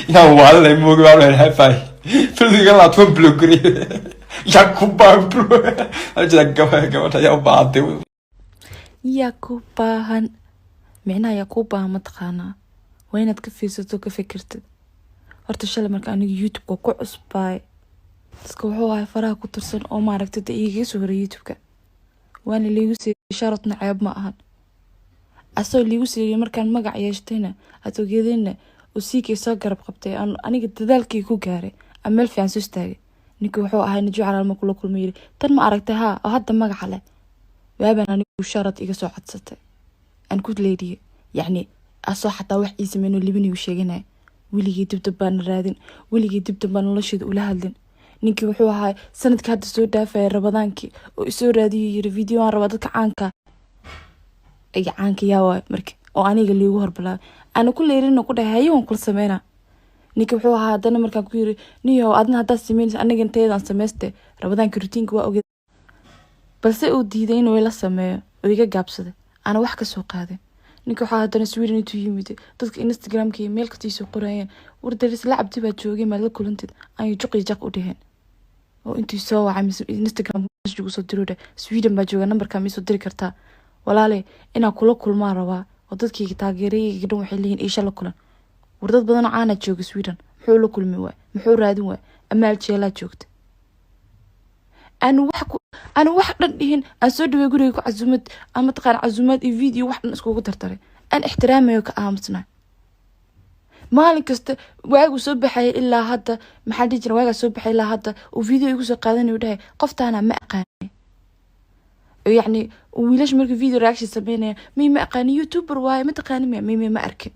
يا والله مو قالوا الهفاي فلذي قال أطفال بلوغري يا كوبا برو أجل قوة يا بعضي يا كوباهن معناها يا كوباها ما تقانا وين تكفيستو كفكرت horta shalay marka aniga youtube-ka ku cusbay dadka wuxuu ahay faraha ku tirsan oo maaragtay iiga soo horay youtube-ka waana liigu siiyay sharatna ceeb ma ahan asoo liigu siiyay markaan magac yeeshtayna adogeedina oo siikay soo garab qabtay aniga dadaalkii ku gaaray ameel fiican soo istaagay ninka wuxuu ahay najuu calaal ma kula kulmayay tan ma aragtay ha oo hadda magac leh waaban anigu sharat iga soo codsatay aan ku leediyay yacni asoo xataa wax ii sameeyay libani uu sheeganay weligii dibdib baan raadin weligii dibdib baan nolosheeda ula hadlin ninkii wuxuu ahaa sanadkii hadda soo dhaafay rabadaankii oo isoo raadiyay yiri video aan raba dadka caanka ay caanka yaa waay markii oo aniga liigu horbalaa ana ku leerin ku dhahay hayo kul sameeyna ninkii wuxuu ahaa hadana markaan ku yiri niyo adna hadda sameeyay aniga inteedan sameeyste rabadaanka routine waa ogeed balse uu diiday inuu la sameeyo oo iga gaabsaday ana wax ka soo qaaday ninka waxa hadana Sweden intuu yimid dadka Instagram-ka iyo email katiisa qorayeen wardaris la cabdi baa joogay meel kulantid ay juqi jaq u dheheen oo intii soo wacay Instagram ugu soo diray Sweden baa jooga numberka mi soo diri kartaa walaale ina kula kulmaa rabaa oo dadkii taageerayay dhan waxay leeyihiin isha la kulan wardad badan oo aan jooga Sweden muxuu la kulmi waay muxuu raadin waay amaal jeela joogta أنا واحد دهين أسود ويقولي عزومات أما تقال عزومات فيديو واحد نسكو ترتري أنا احترامي وكأمسنا مالك واقع صبحي إلا هذا محد يجري واقع صبحي إلا هذا وفيديو يقول قادني وده قفت أنا ما أقاني يعني وليش مركب فيديو رياكشن سبينه مي ما أقاني يوتيوبر واي ما تقاني مي ما أركن